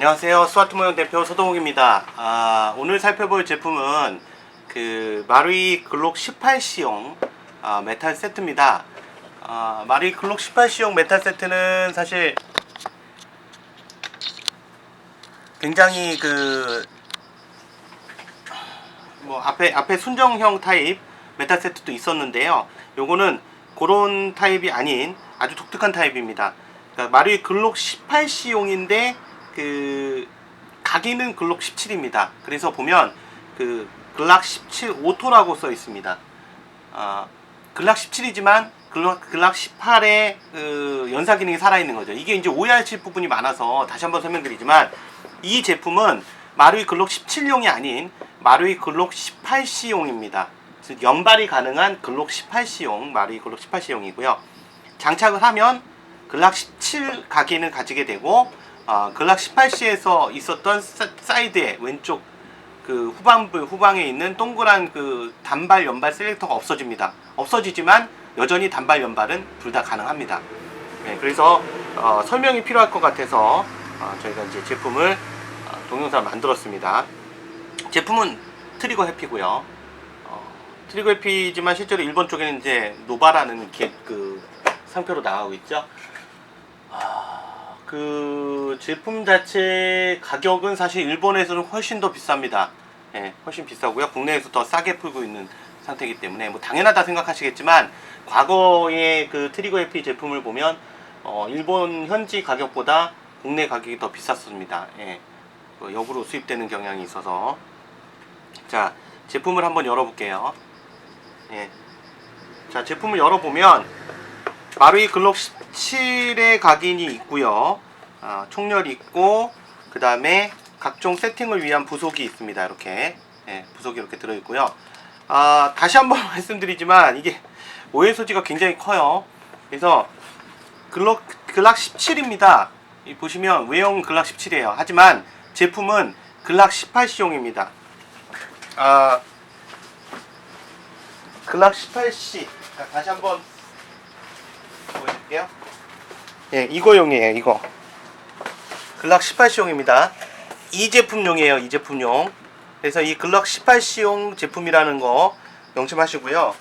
안녕하세요. 스와트모형 대표 서동욱입니다. 오늘 살펴볼 제품은 그 마루이 글록 18C용 메탈 세트입니다. 마루이 글록 18C용 메탈 세트는 사실 굉장히 앞에 순정형 타입 메탈 세트도 있었는데요. 요거는 그런 타입이 아닌 아주 독특한 타입입니다. 그러니까 마루이 글록 18C용인데 가기는 글록 17입니다. 그래서 보면 글락 17 오토라고 써 있습니다. 글락 17이지만 글락 18의 연사 기능이 살아있는 거죠. 이게 이제 오해하실 부분이 많아서 다시 한번 설명드리지만, 이 제품은 마루이 글록 17용이 아닌 마루이 글록 18C용입니다. 즉 연발이 가능한 글록 18C용, 마루이 글록 18C용이고요. 장착을 하면 글락 17 가기는 가지게 되고, 글락 18C에서 있었던 사이드에 왼쪽 후방에 있는 동그란 단발 연발 셀렉터가 없어집니다. 없어지지만 여전히 단발 연발은 둘 다 가능합니다. 네, 그래서 설명이 필요할 것 같아서 저희가 이제 제품을 동영상을 만들었습니다. 제품은 트리거 해피고요. 트리거 해피지만 실제로 일본 쪽에는 이제 노바라는 상표로 나가고 있죠. 그 제품 자체 가격은 사실 일본에서는 훨씬 더 비쌉니다. 예, 훨씬 비싸고요. 국내에서 더 싸게 풀고 있는 상태이기 때문에 뭐 당연하다 생각하시겠지만, 과거의 트리거 해피 제품을 보면 일본 현지 가격보다 국내 가격이 더 비쌌습니다. 예, 역으로 수입되는 경향이 있어서. 자, 제품을 한번 열어볼게요. 예, 자, 제품을 열어보면 마루이 글록 17의 각인이 있고요. 총열이 있고, 그 다음에 각종 세팅을 위한 부속이 있습니다. 이렇게 부속이 이렇게 들어있고요. 다시 한번 말씀드리지만 이게 오해 소지가 굉장히 커요. 그래서 글락 17입니다. 보시면 외형 글락 17이에요. 하지만 제품은 글락 18C용입니다. 글락 18C. 자, 다시 한번 보여드릴게요. 예, 이거용이에요. 이거 글락 18C용입니다. 이 제품용이에요. 이 제품용. 그래서 이 글락 18C용 제품이라는 거 명심하시고요.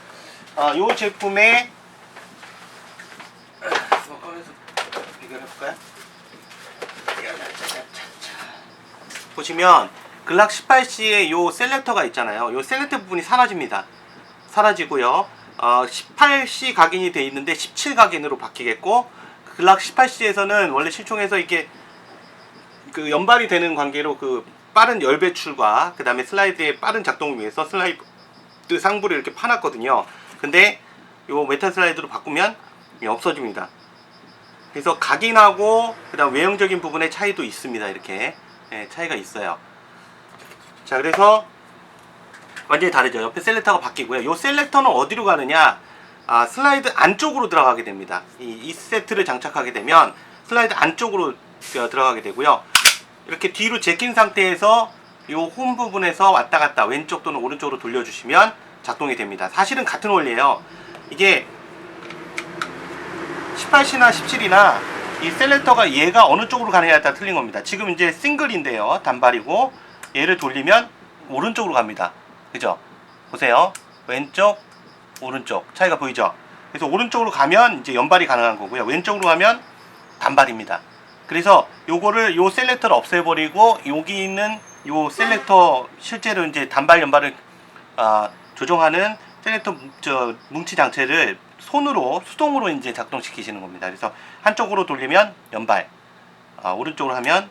이 제품에 비교해볼까요? 보시면 글락 18C의 요 셀렉터가 있잖아요. 요 셀렉터 부분이 사라집니다. 사라지고요. 18C 각인이 되어 있는데 17 각인으로 바뀌겠고, 글락 18C에서는 원래 실총에서 이게 연발이 되는 관계로 빠른 열 배출과 그 다음에 슬라이드의 빠른 작동을 위해서 슬라이드 상부를 이렇게 파놨거든요. 근데 요 메탈 슬라이드로 바꾸면 없어집니다. 그래서 각인하고 그 다음 외형적인 부분의 차이도 있습니다. 이렇게 차이가 있어요. 자, 그래서 완전히 다르죠. 옆에 셀렉터가 바뀌고요. 요 셀렉터는 어디로 가느냐, 슬라이드 안쪽으로 들어가게 됩니다. 이 세트를 장착하게 되면 슬라이드 안쪽으로 들어가게 되고요. 이렇게 뒤로 제낀 상태에서 요 홈 부분에서 왔다 갔다 왼쪽 또는 오른쪽으로 돌려주시면 작동이 됩니다. 사실은 같은 원리예요. 이게 18C나 17이나 이 셀렉터가 얘가 어느 쪽으로 가느냐에 따라 틀린 겁니다. 지금 이제 싱글인데요, 단발이고, 얘를 돌리면 오른쪽으로 갑니다. 그죠? 보세요. 왼쪽, 오른쪽 차이가 보이죠? 그래서 오른쪽으로 가면 이제 연발이 가능한 거고요. 왼쪽으로 가면 단발입니다. 그래서 요거를 요 셀렉터를 없애버리고, 여기 있는 요 셀렉터, 실제로 이제 단발 연발을 조정하는 셀렉터 뭉치 장치를 수동으로 이제 작동시키시는 겁니다. 그래서 한쪽으로 돌리면 연발, 오른쪽으로 하면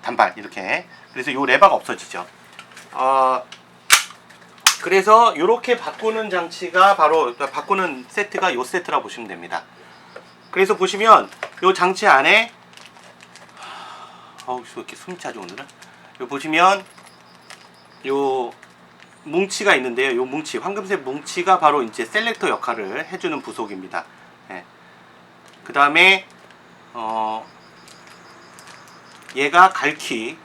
단발, 이렇게. 그래서 요 레버가 없어지죠. 그래서 이렇게 바꾸는 장치가 바꾸는 세트가 요 세트라고 보시면 됩니다. 그래서 보시면 요 장치 안에 왜 이렇게 숨이 차죠 오늘은? 요 보시면 요 뭉치가 있는데요. 요 뭉치, 황금색 뭉치가 바로 이제 셀렉터 역할을 해주는 부속입니다. 그 다음에 얘가 갈키,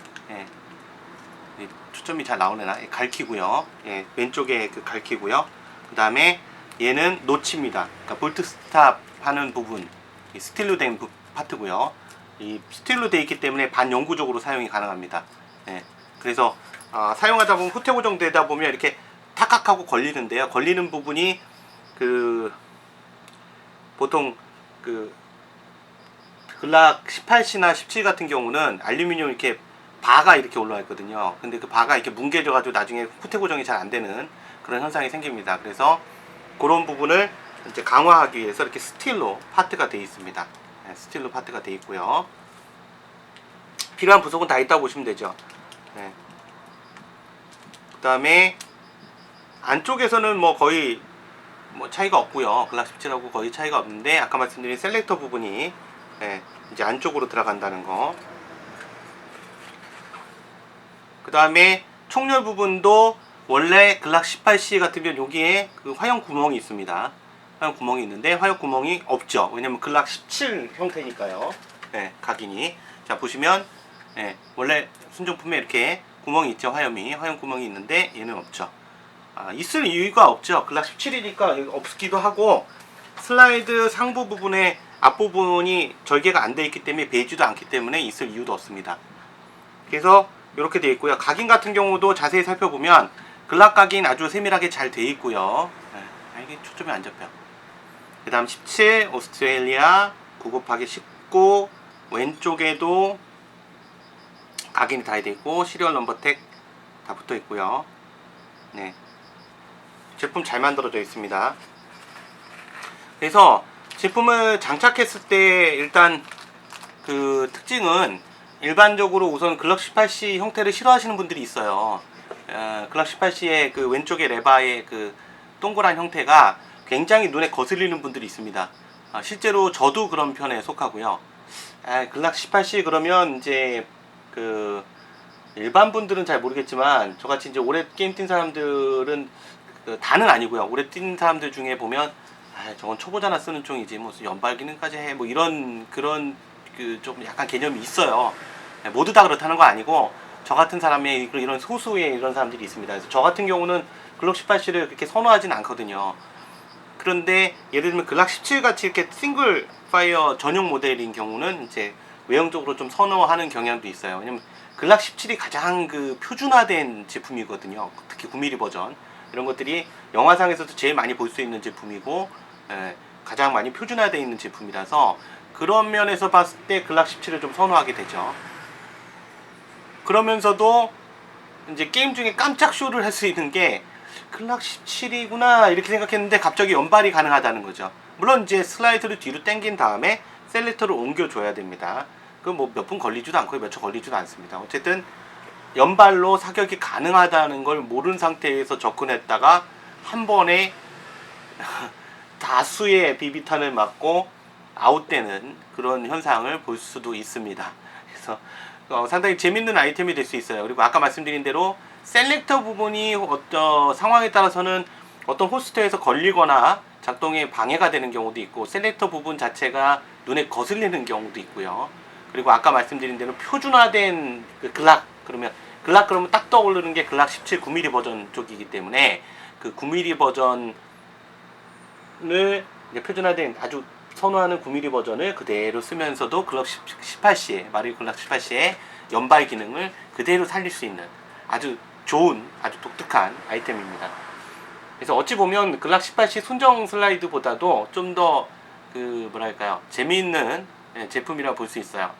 초점이 잘 나오려나? 갈키고요. 왼쪽에 갈키고요. 그 다음에 얘는 노치입니다. 그러니까 볼트 스탑 하는 부분, 스틸로 된 파트고요. 이 스틸로 되어 있기 때문에 반영구적으로 사용이 가능합니다. 예. 그래서 사용하다 보면 후퇴 고정되다 보면 이렇게 탁탁하고 걸리는데요. 걸리는 부분이 그 보통 그 글락 18C나 17 같은 경우는 알루미늄 이렇게 바가 이렇게 올라와 있거든요. 근데 그 바가 이렇게 뭉개져 가지고 나중에 후퇴 고정이 잘 안 되는 그런 현상이 생깁니다. 그래서 그런 부분을 이제 강화하기 위해서 이렇게 스틸로 파트가 되어 있습니다. 네, 스틸로 파트가 되어 있고요. 필요한 부속은 다 있다고 보시면 되죠. 네. 그 다음에 안쪽에서는 뭐 거의 뭐 차이가 없고요. 글락 17하고 거의 차이가 없는데 아까 말씀드린 셀렉터 부분이 이제 안쪽으로 들어간다는 거. 그 다음에 총열 부분도 원래 글락 18C 같으면 여기에 그 화형 구멍이 있습니다. 화형 구멍이 있는데 화형 구멍이 없죠. 왜냐면 글락 17 형태니까요. 각인이. 자 보시면 원래 순정품에 이렇게 구멍이 있죠. 화형 구멍이 있는데 얘는 없죠. 있을 이유가 없죠. 글락 17이니까 없기도 하고 슬라이드 상부 부분에 앞부분이 절개가 안 되어 있기 때문에 베이지도 않기 때문에 있을 이유도 없습니다. 그래서 이렇게 되어 있고요. 각인 같은 경우도 자세히 살펴보면 글락 각인 아주 세밀하게 잘 되어 있고요. 이게 초점이 안 잡혀. 그 다음 17 오스트레일리아 9 곱하기 19 왼쪽에도 각인이 다 되어 있고 시리얼 넘버택 다 붙어 있고요. 네. 제품 잘 만들어져 있습니다. 그래서 제품을 장착했을 때 일단 그 특징은 일반적으로 우선 글럭 18C 형태를 싫어하시는 분들이 있어요. 글럭 18C의 그 왼쪽에 레바의 그 동그란 형태가 굉장히 눈에 거슬리는 분들이 있습니다. 실제로 저도 그런 편에 속하고요. 글럭 18C 그러면 이제 그 일반 분들은 잘 모르겠지만 저같이 이제 오래 게임 뛴 사람들은 그 다는 아니고요. 오래 뛴 사람들 중에 보면 저건 초보자나 쓰는 총이지 무슨 연발 기능까지 해 뭐 이런 그런 그 좀 약간 개념이 있어요. 모두 다 그렇다는 거 아니고 저 같은 사람의 이런 소수의 이런 사람들이 있습니다. 그래서 저 같은 경우는 글럭 18C를 그렇게 선호하진 않거든요. 그런데 예를 들면 글락 17 같이 이렇게 싱글 파이어 전용 모델인 경우는 이제 외형적으로 좀 선호하는 경향도 있어요. 왜냐면 글락 17이 가장 그 표준화된 제품이거든요. 특히 9mm 버전 이런 것들이 영화상에서도 제일 많이 볼 수 있는 제품이고 가장 많이 표준화되어 있는 제품이라서 그런 면에서 봤을 때 글락 17을 좀 선호하게 되죠. 그러면서도 이제 게임 중에 깜짝 쇼를 할 수 있는 게 글락 17이구나 이렇게 생각했는데 갑자기 연발이 가능하다는 거죠. 물론 이제 슬라이드를 뒤로 당긴 다음에 셀렉터를 옮겨줘야 됩니다. 그 뭐 몇 분 걸리지도 않고 몇 초 걸리지도 않습니다. 어쨌든 연발로 사격이 가능하다는 걸 모르는 상태에서 접근했다가 한 번에 다수의 비비탄을 맞고 아웃되는 그런 현상을 볼 수도 있습니다. 그래서 상당히 재밌는 아이템이 될 수 있어요. 그리고 아까 말씀드린 대로 셀렉터 부분이 어떤 상황에 따라서는 어떤 호스트에서 걸리거나 작동에 방해가 되는 경우도 있고 셀렉터 부분 자체가 눈에 거슬리는 경우도 있고요. 그리고 아까 말씀드린 대로 표준화된 그 글락 그러면 딱 떠오르는 게 글락 17 9mm 버전 쪽이기 때문에 그 9mm 버전을 이제 표준화된 아주 선호하는 9mm 버전을 그대로 쓰면서도 글럭 18C의 마리오 글럭 18C의 연발 기능을 그대로 살릴 수 있는 아주 좋은 아주 독특한 아이템입니다. 그래서 어찌 보면 글럭 18C 순정 슬라이드보다도 좀 더 그 뭐랄까요 재미있는 제품이라 볼 수 있어요.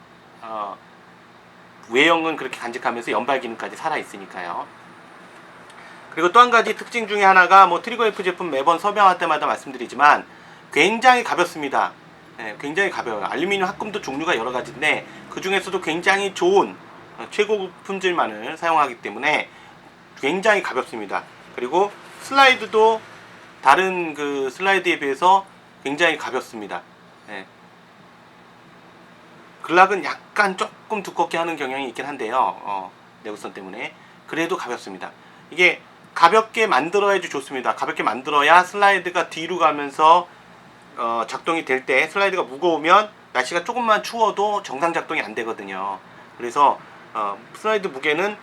외형은 그렇게 간직하면서 연발 기능까지 살아 있으니까요. 그리고 또 한 가지 특징 중에 하나가 뭐 트리거 F 제품 매번 설명할 때마다 말씀드리지만 굉장히 가볍습니다. 굉장히 가벼워요. 알루미늄 합금도 종류가 여러 가지인데 그 중에서도 굉장히 좋은 최고급 품질만을 사용하기 때문에 굉장히 가볍습니다. 그리고 슬라이드도 다른 그 슬라이드에 비해서 굉장히 가볍습니다. 글락은 약간 조금 두껍게 하는 경향이 있긴 한데요. 내구성 때문에 그래도 가볍습니다. 이게 가볍게 만들어야지 좋습니다. 가볍게 만들어야 슬라이드가 뒤로 가면서 작동이 될 때 슬라이드가 무거우면 날씨가 조금만 추워도 정상 작동이 안 되거든요. 그래서 슬라이드 무게는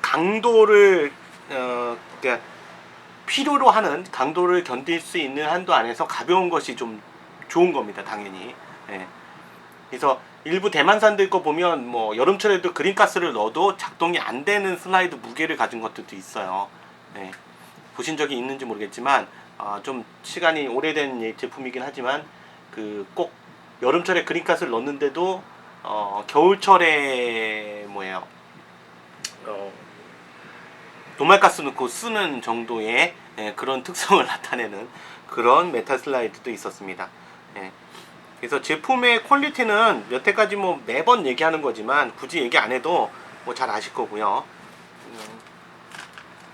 강도를 그러니까 필요로 하는 강도를 견딜 수 있는 한도 안에서 가벼운 것이 좀 좋은 겁니다. 당연히. 그래서 일부 대만산들 거 보면 뭐 여름철에도 그린가스를 넣어도 작동이 안 되는 슬라이드 무게를 가진 것들도 있어요. 네. 보신 적이 있는지 모르겠지만 좀 시간이 오래된 제품이긴 하지만 그 꼭 여름철에 그린가스를 넣는데도 겨울철에 뭐예요? 노말가스 넣고 쓰는 정도의 그런 특성을 나타내는 그런 메탈 슬라이드도 있었습니다. 그래서 제품의 퀄리티는 여태까지 뭐 매번 얘기하는 거지만 굳이 얘기 안 해도 뭐 잘 아실 거고요.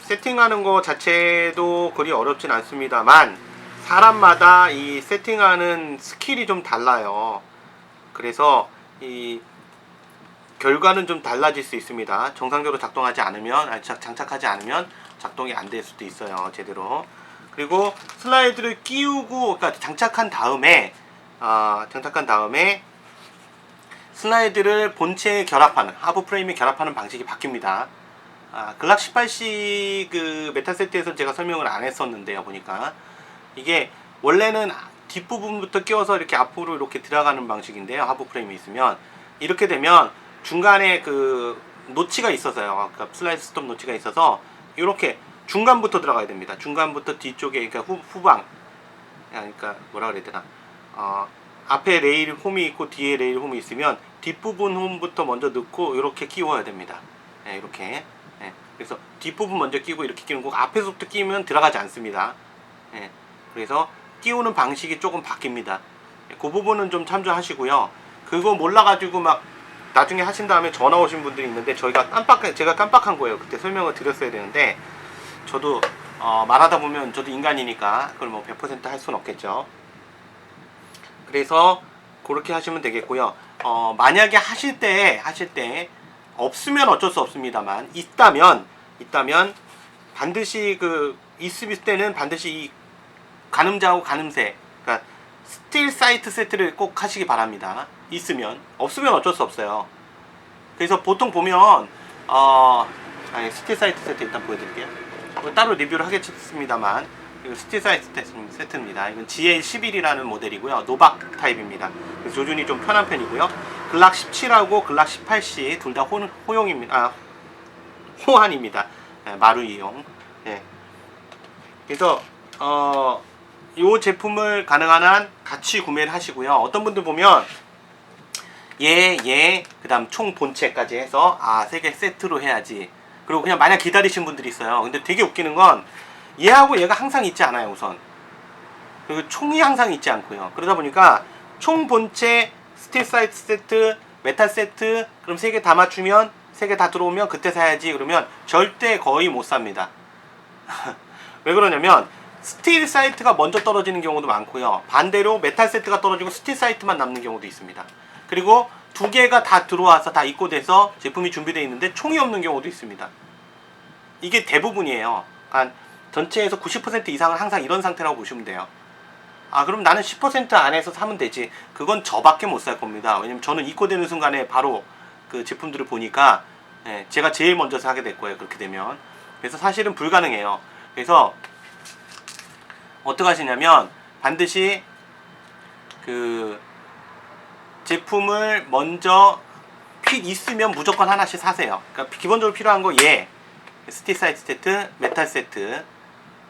세팅하는 거 자체도 그리 어렵진 않습니다만 사람마다 이 세팅하는 스킬이 좀 달라요. 그래서 이 결과는 좀 달라질 수 있습니다. 정상적으로 작동하지 않으면, 장착하지 않으면 작동이 안 될 수도 있어요, 제대로. 그리고 슬라이드를 끼우고, 그러니까 장착한 다음에 슬라이드를 본체에 결합하는, 하부 프레임에 결합하는 방식이 바뀝니다. 글락 18C 그 메탈 세트에서 제가 설명을 안 했었는데요, 보니까 이게 원래는 뒷부분부터 끼워서 이렇게 앞으로 이렇게 들어가는 방식인데요, 하부 프레임이 있으면 이렇게 되면 중간에 그 노치가 있어서요. 그러니까 슬라이드 스톱 노치가 있어서 이렇게 중간부터 들어가야 됩니다. 중간부터 뒤쪽에, 그러니까 후방, 그러니까 뭐라 그래야 되나, 앞에 레일 홈이 있고 뒤에 레일 홈이 있으면 뒷부분 홈부터 먼저 넣고 이렇게 끼워야 됩니다. 이렇게. 그래서 뒷부분 먼저 끼고 이렇게 끼는 거고 앞에서부터 끼면 들어가지 않습니다. 그래서 끼우는 방식이 조금 바뀝니다. 그 부분은 좀 참조하시고요. 그거 몰라가지고 막 나중에 하신 다음에 전화 오신 분들이 있는데 제가 깜빡한 거예요. 그때 설명을 드렸어야 되는데 저도 말하다 보면 저도 인간이니까 그걸 뭐 100% 할 수는 없겠죠. 그래서 그렇게 하시면 되겠고요. 만약에 하실 때 없으면 어쩔 수 없습니다만 있다면 반드시 있을 때는 반드시 이 가늠자하고 가늠쇠, 그러니까 스틸 사이트 세트를 꼭 하시기 바랍니다. 있으면, 없으면 어쩔 수 없어요. 그래서 보통 보면 스틸 사이트 세트 일단 보여드릴게요. 따로 리뷰를 하겠습니다만 스틸 사이트 세트입니다. 이건 GL11이라는 모델이고요. 노박 타입입니다. 그래서 조준이 좀 편한 편이고요. 글락 17하고 글락 18C 둘 다 호용입니다. 호환입니다. 마루이용. 그래서 이 제품을 가능한 한 같이 구매를 하시고요. 어떤 분들 보면 그 다음 총 본체까지 해서 3개 세트로 해야지. 그리고 그냥 마냥 기다리신 분들이 있어요. 근데 되게 웃기는 건 얘하고 얘가 항상 있지 않아요, 우선. 그리고 총이 항상 있지 않고요. 그러다 보니까 총 본체, 스틸 사이트 세트, 메탈 세트, 그럼 3개 다 맞추면 3개 다 들어오면 그때 사야지. 그러면 절대 거의 못 삽니다. 왜 그러냐면 스틸 사이트가 먼저 떨어지는 경우도 많고요. 반대로 메탈 세트가 떨어지고 스틸 사이트만 남는 경우도 있습니다. 그리고 2개가 다 들어와서 다 입고돼서 제품이 준비되어 있는데 총이 없는 경우도 있습니다. 이게 대부분이에요. 그러니까 전체에서 90% 이상은 항상 이런 상태라고 보시면 돼요. 그럼 나는 10% 안에서 사면 되지. 그건 저밖에 못 살 겁니다. 왜냐면 저는 입고되는 순간에 바로 그 제품들을 보니까 제가 제일 먼저 사게 될 거예요. 그렇게 되면. 그래서 사실은 불가능해요. 그래서 어떻게 하시냐면 반드시 그 제품을 먼저 있으면 무조건 하나씩 사세요. 그러니까 기본적으로 필요한 거 스틸 사이트 세트, 메탈 세트,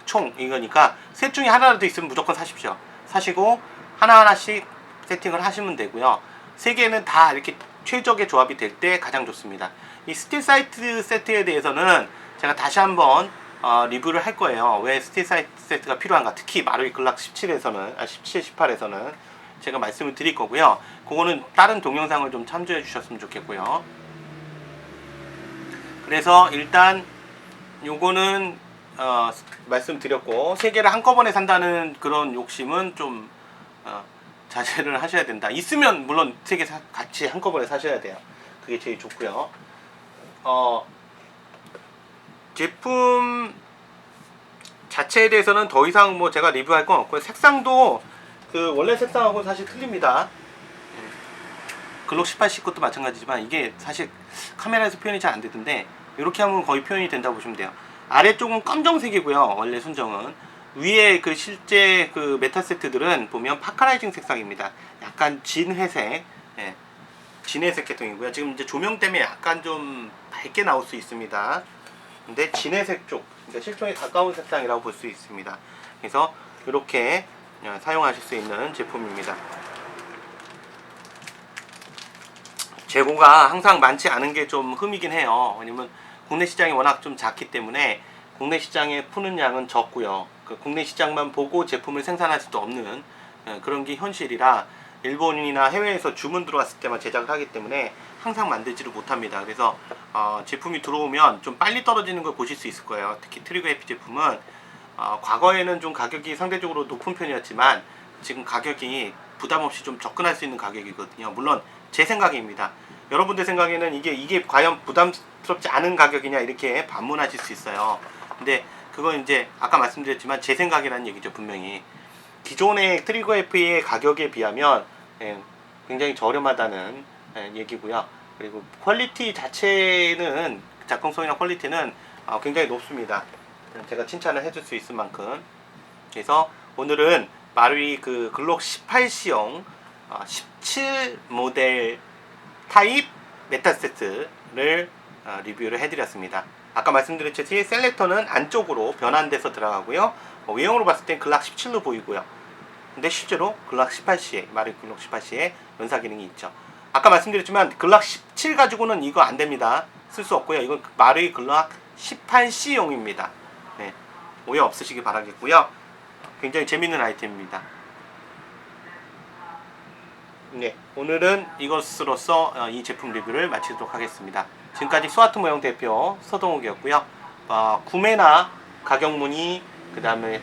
총 이거니까 셋 중에 하나라도 있으면 무조건 사십시오. 사시고 하나하나씩 세팅을 하시면 되고요. 3개는 다 이렇게 최적의 조합이 될 때 가장 좋습니다. 이 스틸 사이트 세트에 대해서는 제가 다시 한번 리뷰를 할 거예요. 왜 스틸 사이트 세트가 필요한가. 특히 마루이 글락 17에서는 17, 18에서는 제가 말씀을 드릴 거고요. 그거는 다른 동영상을 좀 참조해 주셨으면 좋겠고요. 그래서 일단 요거는 말씀드렸고 3개를 한꺼번에 산다는 그런 욕심은 좀 자제를 하셔야 된다. 있으면 물론 3개 같이 한꺼번에 사셔야 돼요. 그게 제일 좋고요. 제품 자체에 대해서는 더 이상 뭐 제가 리뷰할 건 없고요. 색상도 그 원래 색상하고 사실 틀립니다. 글록 18C 것도 마찬가지지만 이게 사실 카메라에서 표현이 잘 안 되던데 이렇게 하면 거의 표현이 된다고 보시면 돼요. 아래쪽은 검정색이고요. 원래 순정은. 위에 그 실제 그 메탈 세트들은 보면 파카라이징 색상입니다. 약간 진 회색. 진회색 계통이고요. 지금 이제 조명 때문에 약간 좀 밝게 나올 수 있습니다. 근데 진회색 쪽, 그러니까 실존에 가까운 색상이라고 볼 수 있습니다. 그래서 이렇게 사용하실 수 있는 제품입니다. 재고가 항상 많지 않은 게 좀 흠이긴 해요. 왜냐면 국내 시장이 워낙 좀 작기 때문에 국내 시장에 푸는 양은 적고요. 그 국내 시장만 보고 제품을 생산할 수도 없는 그런 게 현실이라 일본이나 해외에서 주문 들어왔을 때만 제작을 하기 때문에 항상 만들지를 못합니다. 그래서 제품이 들어오면 좀 빨리 떨어지는 걸 보실 수 있을 거예요. 특히 트리거 해피 제품은 과거에는 좀 가격이 상대적으로 높은 편이었지만 지금 가격이 부담 없이 좀 접근할 수 있는 가격이거든요. 물론 제 생각입니다. 여러분들 생각에는 이게 과연 부담스럽지 않은 가격이냐 이렇게 반문하실 수 있어요. 근데 그건 이제 아까 말씀드렸지만 제 생각이라는 얘기죠. 분명히 기존의 트리거 FE의 가격에 비하면 굉장히 저렴하다는 얘기고요. 그리고 퀄리티 자체는 작동성이나 퀄리티는 굉장히 높습니다. 제가 칭찬을 해줄 수 있을 만큼. 그래서 오늘은 마루이 그 글록 18C용 17 모델 타입 메탈 세트를 리뷰를 해드렸습니다. 아까 말씀드렸듯이 셀렉터는 안쪽으로 변환돼서 들어가고요. 외형으로 봤을 땐 글락 17로 보이고요. 근데 실제로 글락 18C에 마루이 글록 18C에 연사 기능이 있죠. 아까 말씀드렸지만 글락 17 가지고는 이거 안 됩니다. 쓸 수 없고요. 이건 마루이 글락 18C용입니다. 네, 오해 없으시기 바라겠고요. 굉장히 재밌는 아이템입니다. 네, 오늘은 이것으로써 이 제품 리뷰를 마치도록 하겠습니다. 지금까지 스와트 모형 대표 서동욱이었고요. 구매나 가격 문의, 그 다음에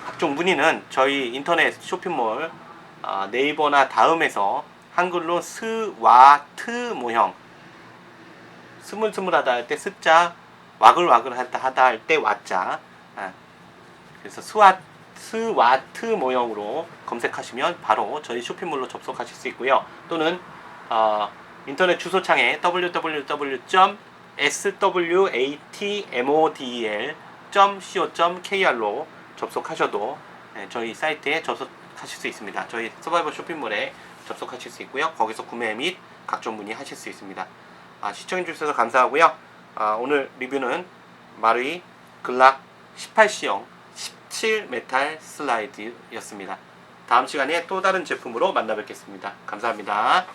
각종 문의는 저희 인터넷 쇼핑몰 네이버나 다음에서 한글로 스와트 모형, 스물스물하다 할 때 스자, 와글와글하다 할 때 와자, 그래서 스와트 모형으로 검색하시면 바로 저희 쇼핑몰로 접속하실 수 있고요. 또는 인터넷 주소창에 www.swatmodel.co.kr로 접속하셔도 저희 사이트에 접속하실 수 있습니다. 저희 서바이벌 쇼핑몰에 접속하실 수 있고요. 거기서 구매 및 각종 문의하실 수 있습니다. 시청해 주셔서 감사하고요. 오늘 리뷰는 마루이 글락 18C용 17 메탈 슬라이드였습니다. 다음 시간에 또 다른 제품으로 만나 뵙겠습니다. 감사합니다.